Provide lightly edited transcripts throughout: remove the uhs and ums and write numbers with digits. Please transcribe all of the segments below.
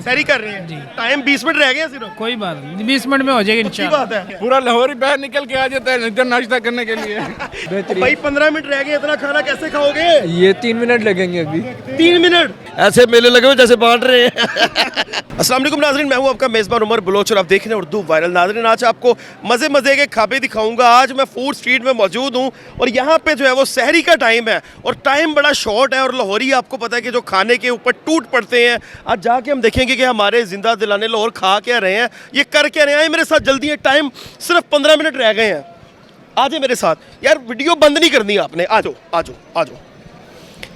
सैरी कर रहे हैं जी। टाइम 20 मिनट रह गए हैं सिर्फ। कोई बात नहीं, 20 मिनट में हो जाएगी इंशाल्लाह। बात है पूरा लाहौर ही बाहर निकल के आ जाता है इधर नाश्ता करने के लिए। भाई 15 मिनट रह गए, इतना खाना कैसे खाओगे? ये 3 मिनट लगेंगे अभी। 3 मिनट ऐसे मेले लगे हुए जैसे बांट रहे हैं। अस्सलाम वालेकुम नाज़रीन, मैं हूं आपका मेज़बान उमर बलोच और आप देख रहे हैं उर्दू वायरल। नाज़रीन, आज आपको मज़े के खाबे दिखाऊंगा। आज मैं फूड स्ट्रीट में मौजूद हूं और यहाँ पे जो है वो सहरी का टाइम है और टाइम बड़ा शॉर्ट है और लाहौरी आपको पता है कि जो खाने के ऊपर टूट पड़ते हैं। आज जाके हम देखेंगे कि हमारे जिंदा दिलाने लाहौर खा क्या रहे हैं, ये कर क्या रहे हैं। मेरे साथ जल्दी है, टाइम सिर्फ 15 मिनट रह गए हैं। आ जाए मेरे साथ यार, वीडियो बंद नहीं करनी आपने। आ जाओ आ जाओ आ जाओ।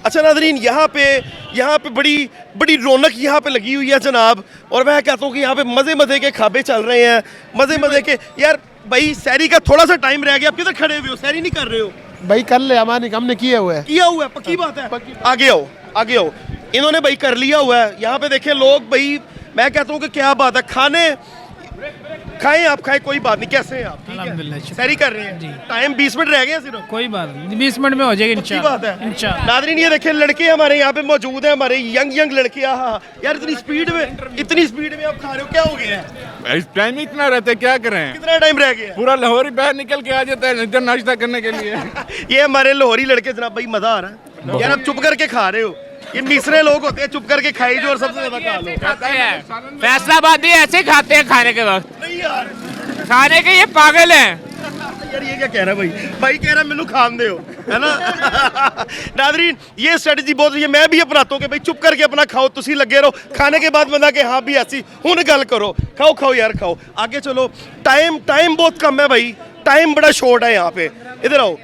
अच्छा नाज़रीन, यहाँ पे बड़ी रौनक यहाँ पे लगी हुई है जनाब। और मैं कहता हूँ कि यहाँ पे मज़े के खाबे चल रहे हैं, मज़े के। यार भाई सहरी का थोड़ा सा टाइम रह गया, आप किधर खड़े हुए हो? सहरी नहीं कर रहे हो? भाई कर ले, हमारे हमने किया हुआ है पक्की बात है। आगे आओ। इन्होंने भाई कर लिया हुआ है। यहाँ पे देखें लोग, भाई मैं कहता हूँ कि क्या बात है। खाने खाएं, आप खाएं, कोई बात नहीं। कैसे हैं आप? अल्हम्दुलिल्लाह, सहरी कर रहे हैं जी। टाइम 20 मिनट रह गए हैं सिर्फ। कोई बात नहीं, 20 मिनट में हो जाएगी इंशाल्लाह। बात है इंशाल्लाह। नाज़रीन, ये देखें लड़के हमारे यहाँ पे मौजूद हैं, हमारे यंग लड़के। हाँ यार, इतनी स्पीड में आप खा रहे हो, क्या हो गया है? टाइम इतना रहता है, क्या करें? कितना टाइम रह गया? पूरा लाहौर ही बाहर निकल के आ जाता है इधर नाश्ता करने के लिए। ये हमारे लाहौरी लड़के जनाब, भाई मजा आ रहा है यार। आप चुप करके खा रहे हो, ये मिसरे लोग होते हैं चुप करके खाई जो और सबसे ज्यादा खा लो। फैसलाबादी ऐसे खाते हैं खाने के वक्त, नहीं यार, खाने के ये पागल हैं। यार ये क्या कह रहा है भाई कह रहा है मैनू खान दे हो, है ना। नाज़रीन, ये स्ट्रेटजी बहुत ये मैं भी अपनाता हूँ कि भाई चुप करके अपना खाओ, तुसी लगे रहो। खाने के बाद बंदा के हाँ भी ऐसी हूँ गल करो, खाओ यार खाओ। आगे चलो, टाइम बहुत कम है भाई, टाइम बड़ा शॉर्ट है यहाँ पे। इधर आओ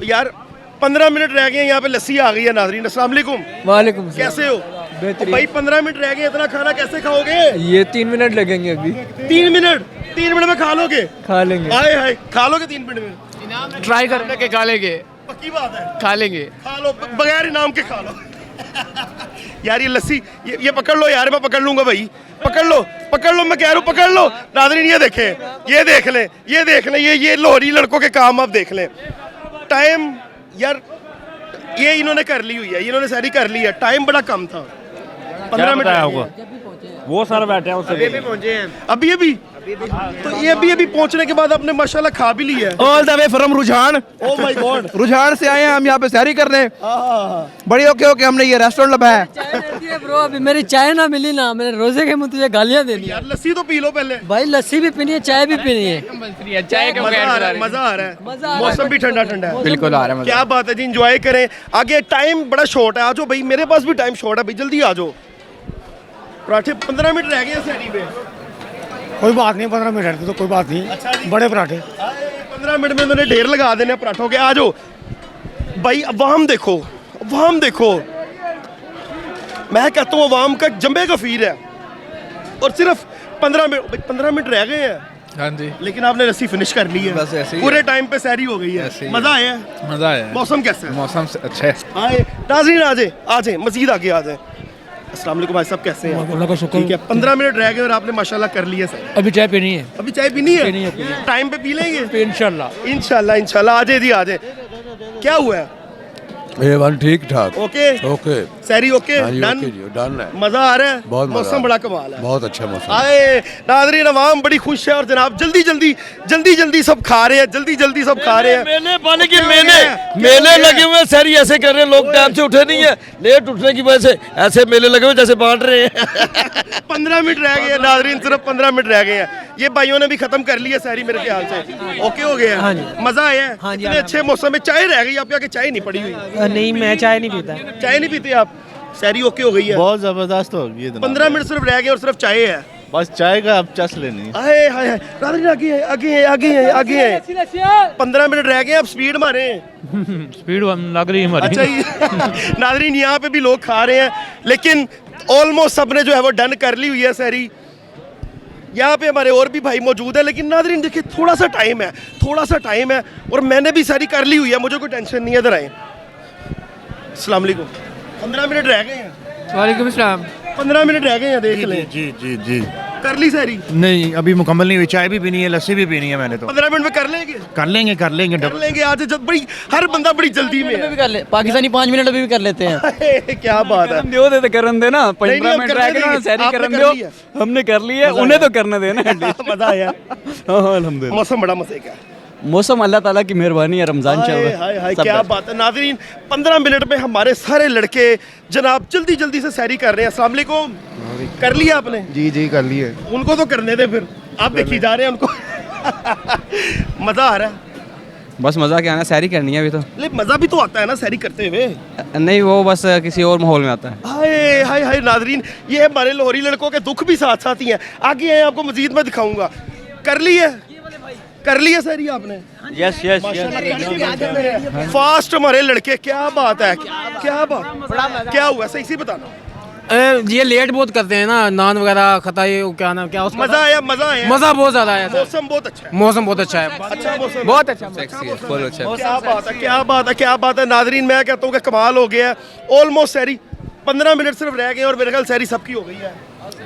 यार, 15 मिनट रह गए हैं। यहाँ पे लस्सी आ गई है नाज़रीन। अस्सलाम वालेकुम। वालेकुम कैसे हो? बेहतरीन। भाई 15 मिनट रह गए, इतना खाना कैसे खाओगे? ये 3 मिनट लगेंगे अभी। 3 मिनट में खा लोगे? खा लेंगे। हाय खा लोगे 3 मिनट में? ट्राई करने के खा लेंगे, पक्की बात है, खा लेंगे। खा लो, बगैर इनाम के खा लो। यार ये लस्सी, ये पकड़ लो यार, मैं पकड़ लूंगा भाई। पकड़ लो, मैं कह रहा हूँ पकड़ लो। नाज़रीन ये देखें, ये देख लें, ये लाहौरी लड़कों के काम आप देख लें। टाइम यार, ये इन्होंने कर ली हुई है, इन्होंने सारी कर ली है। टाइम बड़ा कम था, 15 मिनट होगा। वो सर बैठे हैं उससे अभी पहुंचे हैं, अभी तो ये अभी पहुंचने के बाद आपने माशाल्लाह खा भी लिया है। ऑल द वे फ्रॉम रुझान। ओह माय गॉड, रुझान से आए हैं हम यहाँ पे सहरी करने। बड़ी ओके हमने ये रेस्टोरेंट लगाया है। ब्रो अभी मेरी चाय ना मिली ना, मेरे रोजे के मुंह तुझे गालियाँ देनी है। यार लस्सी तो पी लो पहले भाई लस्सी भी पीनी है, चाय भी पीनी है। चाय के मजा आ रहा है, मौसम भी ठंडा है। बिल्कुल आ रहा है। क्या बात है जी, एंजॉय करें। आगे टाइम बड़ा शॉर्ट है, आ जाओ भाई, मेरे पास भी टाइम शॉर्ट है भाई, जल्दी आ जाओ। पराठे 15 मिनट रह गए सहरी पे। कोई बात नहीं, 15 मिनट तो कोई बात नहीं। अच्छा जी। बड़े पराठे 15 मिनट में उन्होंने ढेर लगा देने पराठों के। आ जाओ भाई, अवाम देखो। मैं कहता हूँ अवाम का जंबे का फीर है और सिर्फ 15 मिनट रह गए हैं। हाँ जी, लेकिन आपने रस्सी फिनिश कर ली है, बस ऐसे ही पूरे टाइम पे सहरी हो गई है। मजा आया? मौसम कैसा है? मौसम से अच्छा है। आए नाज़रीन, आ जाए मजीद आगे आ जाए। अस्सलाम वालेकुम भाई साहब, कैसे हैं? अल्लाह का शुक्र। ठीक है, 15 मिनट रह गए और आपने माशाल्लाह कर लिया सर। अभी चाय पीनी है। अभी चाय पीनी है? टाइम पे पी लेंगे इंशाल्लाह। आ जाए जी, आ जाए। क्या हुआ है? ये वन ठीक ठाक। ओके सहरी ओके, डन है। मजा आ रहा है? बहुत मौसम बड़ा कमाल है, बहुत अच्छा मौसम। आए नाज़रीन, अवाम बड़ी खुश है और जनाब जल्दी सब खा रहे हैं, जल्दी सब खा रहे हैं। मेले पाने के मेले लगे हुए हैं। सहरी ऐसे कर रहे हैं, लोग टाइम से उठे नहीं है, लेट उठने की वजह से ऐसे मेले लगे हुए जैसे बांट रहे हैं। 15 मिनट रह गए हैं नाज़रीन, सिर्फ 15 मिनट रह गए हैं। ये भाइयों ने भी खत्म कर लिया सहरी मेरे ख्याल से। ओके हो गया? हाँ जी। मजा आया है? हाँ जी, इतने अच्छे मौसम में चाय रह गई, आपके आगे चाय नहीं पड़ी हुई? नहीं, मैं चाय नहीं पीता। चाय नहीं पीते आप? सहरी ओके हो गई है? बहुत जबरदस्त हो गई। 15 मिनट सिर्फ रह गए और सिर्फ चाय है। बस चाय का अब चस लेनी। हाय नाज़रीन, आगे है। 15 मिनट रह गए, अब स्पीड मारे। स्पीड लग रही है हमारी। अच्छा ये नाज़रीन, यहाँ पे भी लोग खा रहे हैं, लेकिन ऑलमोस्ट सबने जो है वो डन कर ली हुई है सहरी। यहाँ पे हमारे और भी भाई मौजूद है, लेकिन नाज़रीन देखिए थोड़ा सा टाइम है और मैंने भी सारी कर ली हुई है, मुझे कोई टेंशन नहीं है। इधर आए। अस्सलाम वालेकुम। 15 मिनट रह गए हैं। वालेकुम सलाम। 15 मिनट रह गए हैं, देख लें। जी। कर ली सहरी? नहीं अभी मुकम्मल नहीं हुई, चाय भी पीनी है, लस्सी भी पीनी है मैंने तो। 15 मिनट में कर लेंगे? कर लेंगे कर लेंगे। आज जब बड़ी हर बंदा बड़ी जल्दी में है। भी कर ले पाकिस्तानी 5 मिनट अभी भी कर लेते हैं। क्या बात है। दियो दे करन देना नहीं, 15 हम मिनट करने रह गए ना, देंगे। सैरी आपने करन कर दियो। ली है? हमने कर ली है, उन्हें तो करने देना। मजा आया। हाँ अल्हम्दुलिल्लाह। मौसम बड़ा मजे का। मौसम अल्लाह ताला की मेहरबानी है, रमजान चल हाय रहा हाय है। हाय सब क्या बस। बात है। नाज़रीन 15 मिनट में हमारे सारे लड़के जनाब जल्दी जल्दी से सैरी कर रहे हैं। अस्सलाम वालेकुम। कर लिया आपने? जी जी कर लिए। उनको तो करने दे फिर, आप देखी जा रहे हैं उनको। मजा आ रहा है। बस मजा क्या आना, सैरी करनी है अभी तो। लेकिन मजा भी तो आता है ना सैरी करते हुए। नहीं वो बस किसी और माहौल में आता है। हाय हाय हाय नाज़रीन, ये है हमारे लाहौरी लड़कों के दुख भी साथ साथ ही हैं। आगे हैं, आपको मजीद मैं दिखाऊंगा। कर ली है? कर लिया सैरी आपने? यस यस फास्ट हमारे लड़के, क्या बात है। क्या बात, क्या हुआ सही से बताना। ये लेट बहुत करते हैं ना, नान वगैरह खाता ये क्या नाम क्या उसका मजा आया? मजा आया? मजा बहुत ज्यादा आया सर। मौसम बहुत अच्छा है। मौसम बहुत अच्छा है, अच्छा मौसम, बहुत अच्छा। क्या बात है, क्या बात है, क्या बात है। नाजरीन मैं कहता हूँ कि कमाल हो गया है। ऑलमोस्ट सैरी 15 मिनट सिर्फ रह गए और मेरे ख्याल सैरी सबकी हो गई है।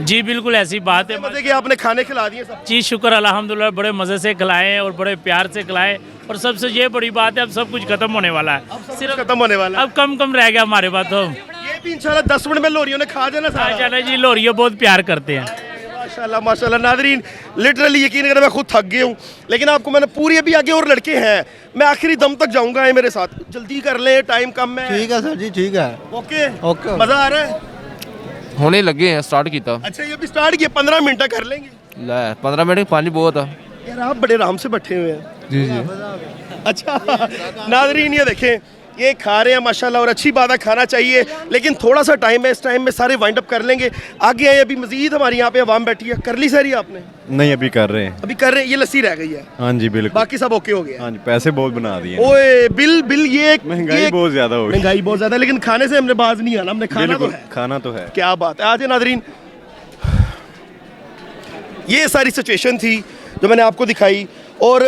जी बिल्कुल ऐसी बात है। मजे के आपने खाने खिला दिए सब। जी शुक्र अल्हम्दुलिल्लाह, बड़े मज़े से खिलाएं और बड़े प्यार से खिलाएं। और सबसे ये बड़ी बात है, अब सब कुछ खत्म होने वाला है, सिर्फ खत्म होने वाला है। अब कम रह गया हमारे पास। तो ये भी इंशाल्लाह 10 मिनट में लोरियों ने खा जाना सारा। चले जी, लोरियो बहुत प्यार करते हैं। माशाल्लाह माशाल्लाह। नादरीन लिटरली यकीन करें मैं खुद थक गया हूँ, लेकिन आपको मैंने पूरी अभी आगे और लड़के हैं, मैं आखिरी दम तक जाऊंगा। है मेरे साथ, जल्दी कर लें, टाइम कम है। ठीक है सर जी, ठीक है। Okay okay. मजा आ रहा है? होने लगे हैं, स्टार्ट किया। अच्छा ये भी स्टार्ट किया, 15 मिनट तक कर लेंगे। ले 15 मिनट पानी बहुत है। यार आप बड़े आराम से बैठे हुए हैं। जी जी। अच्छा नादरीन ये देखें, ये खा रहे हैं माशाल्लाह, और अच्छी बात है, खाना चाहिए, लेकिन थोड़ा सा टाइम है। इस टाइम में सारे वाइंड अप कर लेंगे। आगे आए, अभी मजीद हमारे यहाँ पे अवाम बैठी है। कर ली सारी आपने? नहीं अभी कर रहे हैं। अभी कर रहे हैं, ये लस्सी रह गई है। हाँ जी बिल्कुल। बाकी सब ओके हो गया। हाँ जी, पैसे बहुत बना दिए। ओए बिल बिल ये महंगाई बहुत ज्यादा हो गई। महंगाई बहुत ज्यादा, लेकिन खाने से हमने बाज नहीं आना, हमने खाना तो बिल्कुल, है। खाना तो है। क्या बात है। आज नादरीन ये सारी सिचुएशन थी जो मैंने आपको दिखाई, और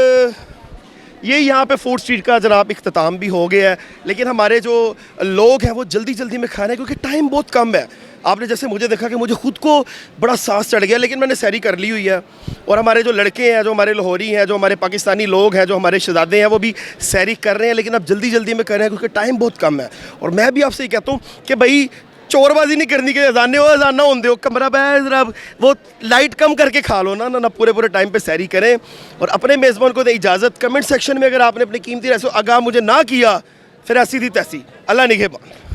ये यहाँ पे फूड स्ट्रीट का जनाब इख्तिताम भी हो गया है। लेकिन हमारे जो लोग हैं वो जल्दी जल्दी में खा रहे हैं क्योंकि टाइम बहुत कम है। आपने जैसे मुझे देखा कि मुझे खुद को बड़ा सांस चढ़ गया, लेकिन मैंने सैरी कर ली हुई है। और हमारे जो लड़के हैं, जो हमारे लाहौरी हैं, जो हमारे पाकिस्तानी लोग हैं, जो हमारे शहजादे हैं, वो भी सैरी कर रहे हैं, लेकिन अब जल्दी जल्दी में कर रहे हैं क्योंकि टाइम बहुत कम है। और मैं भी आपसे ये कहता हूँ कि भाई चोरबाजी नहीं करनी, के अजाने हो अजाना होंगे हो, कमरा बैठ जरा वो लाइट कम करके खा लो ना पूरे टाइम पे सैरी करें। और अपने मेज़बान को दे इजाज़त। कमेंट सेक्शन में अगर आपने अपनी कीमती रैसो आगाह मुझे ना किया, फिर ऐसी थी तैसी। अल्लाह निगहबान।